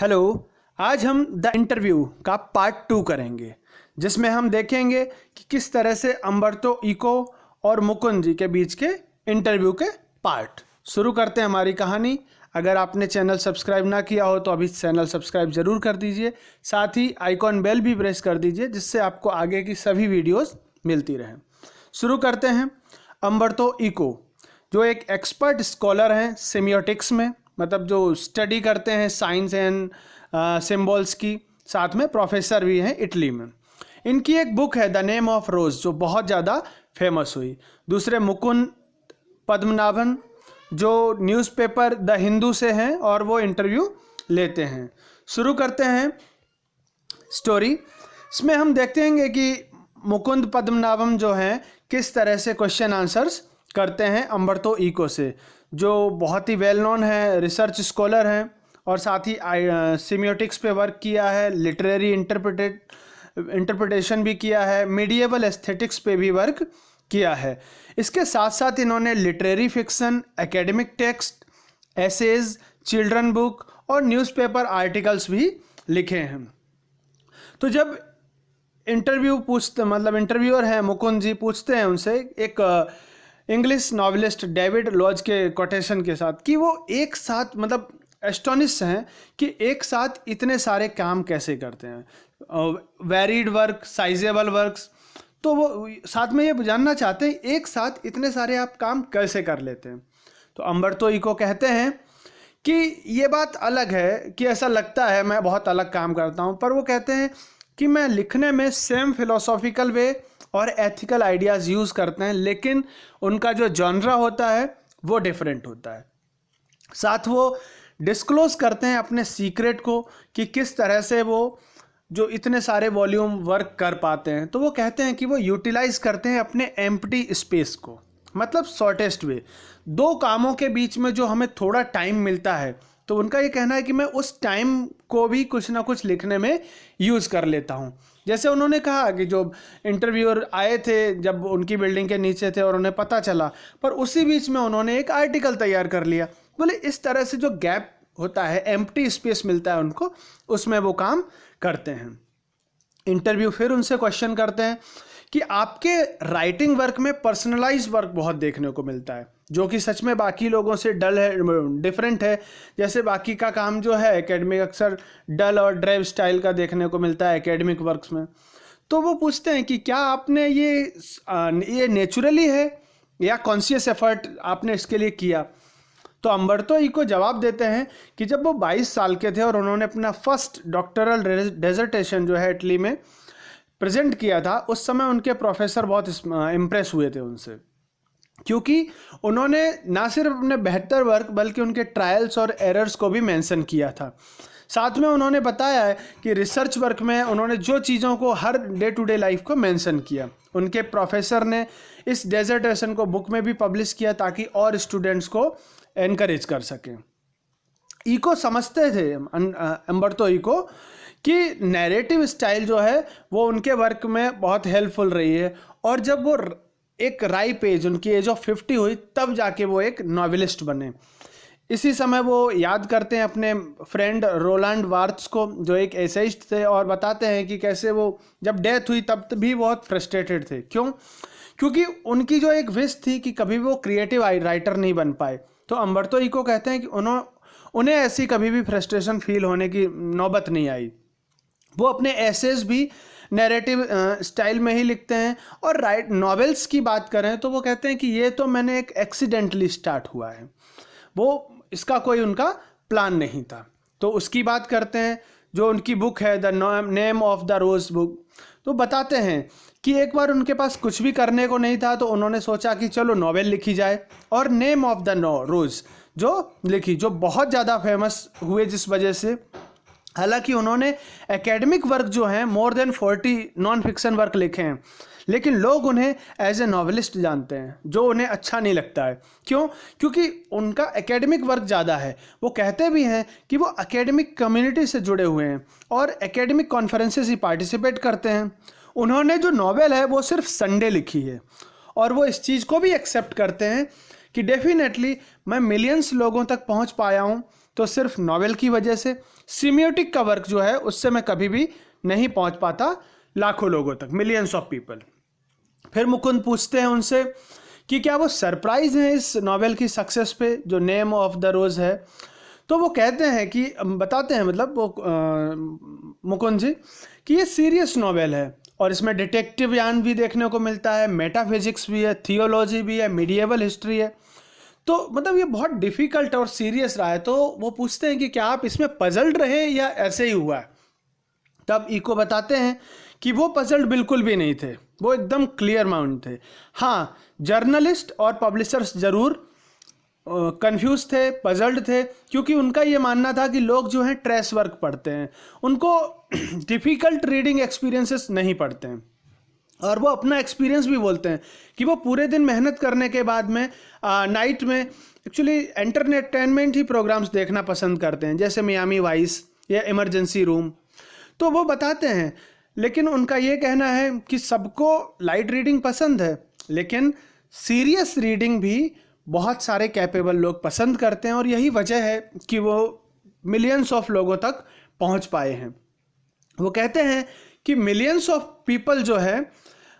Hello. आज हम the interview का पार्ट 2 करेंगे, जिसमें हम देखेंगे कि किस तरह से अम्बर्तो इको और मुकुंद जी के बीच के इंटरव्यू के पार्ट। शुरू करते हैं हमारी कहानी। अगर आपने चैनल सब्सक्राइब ना किया हो तो अभी चैनल सब्सक्राइब जरूर कर दीजिए, साथ ही आइकॉन बेल भी प्रेस कर दीजिए, जिससे आपको आगे की सभी वीडियोस मिलती रहें। शुरू करते हैं। अम्बर्तो इको जो एक एक्सपर्ट स्कॉलर हैं सेमियोटिक्स में, मतलब जो स्टडी करते हैं साइंस एंड सिंबल्स की, साथ में प्रोफेसर भी हैं इटली में। इनकी एक बुक है द नेम ऑफ रोज, जो बहुत ज़्यादा फेमस हुई। दूसरे मुकुंद पद्मनाभन, जो न्यूज़पेपर द हिंदू से हैं और वो इंटरव्यू लेते हैं। शुरू करते हैं स्टोरी। इसमें हम देखते हैं कि मुकुंद पद्मनाभन जो हैं किस तरह से क्वेश्चन आंसर्स करते हैं अम्बर्तो इको से, जो बहुत ही वेल नोन है, रिसर्च स्कॉलर हैं और साथ ही सेमियोटिक्स पे वर्क किया है, लिटरेरी इंटरप्रिटेशन भी किया है, मीडिएवल एस्थेटिक्स पे भी वर्क किया है। इसके साथ साथ इन्होंने literary fiction, academic text, essays, children book और न्यूज़पेपर आर्टिकल्स भी लिखे हैं। तो जब इंटरव्यूअर हैं मुकुंद जी, पूछते हैं उनसे एक इंग्लिश नॉवेलिस्ट डेविड लॉज के कोटेशन के साथ कि वो एक साथ, मतलब एस्टोनिश हैं कि एक साथ इतने सारे काम कैसे करते हैं, वेरिड वर्क, साइजेबल वर्क्स। तो वो साथ में ये जानना चाहते हैं एक साथ इतने सारे आप काम कैसे कर लेते हैं। तो अम्बर्तो इको कहते हैं कि ये बात अलग है कि ऐसा लगता है मैं बहुत अलग काम करता हूँ, पर वो कहते हैं कि मैं लिखने में सेम फिलोसॉफिकल वे और एथिकल आइडियाज़ यूज़ करते हैं, लेकिन उनका जो जॉनरा होता है वो डिफरेंट होता है। साथ वो डिस्क्लोज करते हैं अपने सीक्रेट को कि किस तरह से वो जो इतने सारे वॉल्यूम वर्क कर पाते हैं। तो वो कहते हैं कि वो यूटिलाइज करते हैं अपने एम्प्टी स्पेस को, मतलब शॉर्टेस्ट वे। दो कामों के बीच में जो हमें थोड़ा टाइम मिलता है, तो उनका ये कहना है कि मैं उस टाइम को भी कुछ ना कुछ लिखने में यूज़ कर लेता हूँ। जैसे उन्होंने कहा कि जो इंटरव्यूअर आए थे जब उनकी बिल्डिंग के नीचे थे और उन्हें पता चला, पर उसी बीच में उन्होंने एक आर्टिकल तैयार कर लिया। बोले इस तरह से जो गैप होता है, एम्प्टी स्पेस मिलता है उनको, उसमें वो काम करते हैं। इंटरव्यू फिर उनसे क्वेश्चन करते हैं कि आपके राइटिंग वर्क में पर्सनलाइज वर्क बहुत देखने को मिलता है, जो कि सच में बाकी लोगों से डल है, डिफरेंट है। जैसे बाकी का काम जो है एकेडमिक, अक्सर डल और ड्राइव स्टाइल का देखने को मिलता है एकेडमिक वर्क्स में। तो वो पूछते हैं कि क्या आपने ये नेचुरली है या कॉन्शियस एफर्ट आपने इसके लिए किया। तो अम्बर्तो इको जवाब देते हैं कि जब वो 22 साल के थे और उन्होंने अपना फर्स्ट डॉक्टरल डिसर्टेशन जो है इटली में प्रेजेंट किया था, उस समय उनके प्रोफेसर बहुत इम्प्रेस हुए थे उनसे, क्योंकि उन्होंने ना सिर्फ अपने बेहतर वर्क बल्कि उनके ट्रायल्स और एरर्स को भी मेंशन किया था। साथ में उन्होंने बताया है कि रिसर्च वर्क में उन्होंने जो चीज़ों को हर डे टू डे लाइफ को मेंशन किया, उनके प्रोफेसर ने इस डिसर्टेशन को बुक में भी पब्लिश किया ताकि और स्टूडेंट्स को एनकरेज कर सकें। इको समझते थे, अम्बर्तो इको, कि नैरेटिव स्टाइल जो है वो उनके वर्क में बहुत हेल्पफुल रही है, और जब वो एक राइप एज, उनकी एज ऑफ 50 हुई, तब जाके वो एक नॉवेलिस्ट बने। इसी समय वो याद करते हैं अपने फ्रेंड रोलैंड बार्थ्स को, जो एक एसेइस्ट थे, और बताते हैं कि कैसे वो जब डेथ हुई तब भी बहुत फ्रस्ट्रेटेड थे। क्योंकि उनकी जो एक विश थी कि कभी वो क्रिएटिव राइटर नहीं बन पाए। तो अम्बर्तो इको कहते हैं कि उन्हें ऐसी कभी भी फ्रस्ट्रेशन फील होने की नौबत नहीं आई। वो अपने एसेज भी नैरेटिव स्टाइल में ही लिखते हैं, और नॉवेल्स की बात करें तो वो कहते हैं कि ये तो मैंने एक एक्सीडेंटली स्टार्ट हुआ है, वो इसका कोई उनका प्लान नहीं था। तो उसकी बात करते हैं, जो उनकी बुक है the name of the rose book. तो बताते हैं कि एक बार उनके पास कुछ भी करने को नहीं था, तो उन्होंने सोचा कि चलो नॉवेल लिखी जाए, और नेम ऑफ द रोज जो लिखी, जो बहुत ज़्यादा फेमस हुए, जिस वजह से, हालांकि उन्होंने एकेडमिक वर्क जो हैं more than 40 non fiction work लिखे हैं, लेकिन लोग उन्हें एज ए नॉवेलिस्ट जानते हैं, जो उन्हें अच्छा नहीं लगता है। क्योंकि उनका एकेडमिक वर्क ज़्यादा है। वो कहते भी हैं कि वो एकेडमिक कम्युनिटी से जुड़े हुए हैं और एकेडमिक कॉन्फ्रेंसेस ही पार्टिसिपेट करते हैं। उन्होंने जो नॉवेल है वो सिर्फ संडे लिखी है, और वो इस चीज़ को भी एक्सेप्ट करते हैं कि डेफिनेटली मैं मिलियंस लोगों तक पहुंच पाया हूं, तो सिर्फ नॉवेल की वजह से। सिमियोटिक का वर्क जो है उससे मैं कभी भी नहीं पहुंच पाता लाखों लोगों तक, मिलियंस ऑफ पीपल। फिर मुकुंद पूछते हैं उनसे कि क्या वो सरप्राइज हैं इस नॉवेल की सक्सेस पे जो नेम ऑफ द रोज है। तो वो कहते हैं कि बताते हैं मतलब वो मुकुंद जी कि ये सीरियस नॉवेल है और इसमें डिटेक्टिव यान भी देखने को मिलता है, मेटाफिजिक्स भी है, थियोलॉजी भी है, मिडिएवल हिस्ट्री है। तो मतलब ये बहुत डिफिकल्ट और सीरियस रहा है। तो वो पूछते हैं कि क्या आप इसमें पजल्ड रहे या ऐसे ही हुआ है। तब इको बताते हैं कि वो पजल्ड बिल्कुल भी नहीं थे, वो एकदम क्लियर माइंड थे। हाँ, जर्नलिस्ट और पब्लिशर्स जरूर कंफ्यूज थे, पजल्ड थे, क्योंकि उनका ये मानना था कि लोग जो हैं ट्रेस वर्क पढ़ते हैं, उनको डिफ़िकल्ट रीडिंग एक्सपीरियंसेस नहीं पढ़ते हैं। और वो अपना एक्सपीरियंस भी बोलते हैं कि वो पूरे दिन मेहनत करने के बाद में नाइट में एक्चुअली एंटरटेनमेंट ही प्रोग्राम्स देखना पसंद करते हैं, जैसे मियामी वाइस या इमरजेंसी रूम। तो वो बताते हैं, लेकिन उनका ये कहना है कि सबको लाइट रीडिंग पसंद है, लेकिन सीरियस रीडिंग भी बहुत सारे कैपेबल लोग पसंद करते हैं, और यही वजह है कि वो मिलियंस ऑफ लोगों तक पहुंच पाए हैं। वो कहते हैं कि मिलियंस ऑफ पीपल जो है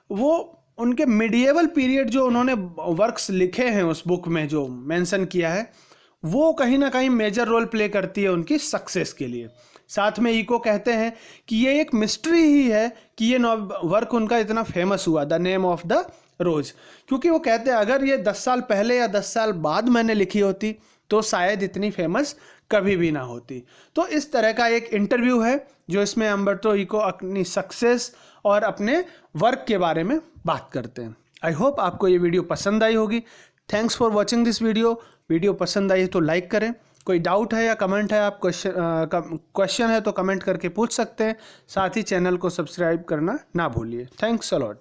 वो उनके मिडिएवल पीरियड जो उन्होंने वर्क्स लिखे हैं उस बुक में जो मेंशन किया है, वो कहीं ना कहीं मेजर रोल प्ले करती है उनकी सक्सेस के लिए। साथ में इको कहते हैं कि ये एक मिस्ट्री ही है कि ये वर्क उनका इतना फेमस हुआ, द नेम ऑफ द रोज, क्योंकि वो कहते हैं अगर ये 10 साल पहले या 10 साल बाद मैंने लिखी होती तो शायद इतनी फेमस कभी भी ना होती। तो इस तरह का एक इंटरव्यू है जो इसमें अम्बर्टो इको अपनी सक्सेस और अपने वर्क के बारे में बात करते हैं। आई होप आपको ये वीडियो पसंद आई होगी। Thanks for watching this video पसंद आई तो लाइक करें। कोई डाउट है या कमेंट है, आप क्वेश्चन है तो कमेंट करके पूछ सकते हैं। साथ ही चैनल को सब्सक्राइब करना ना भूलिए। Thanks a lot.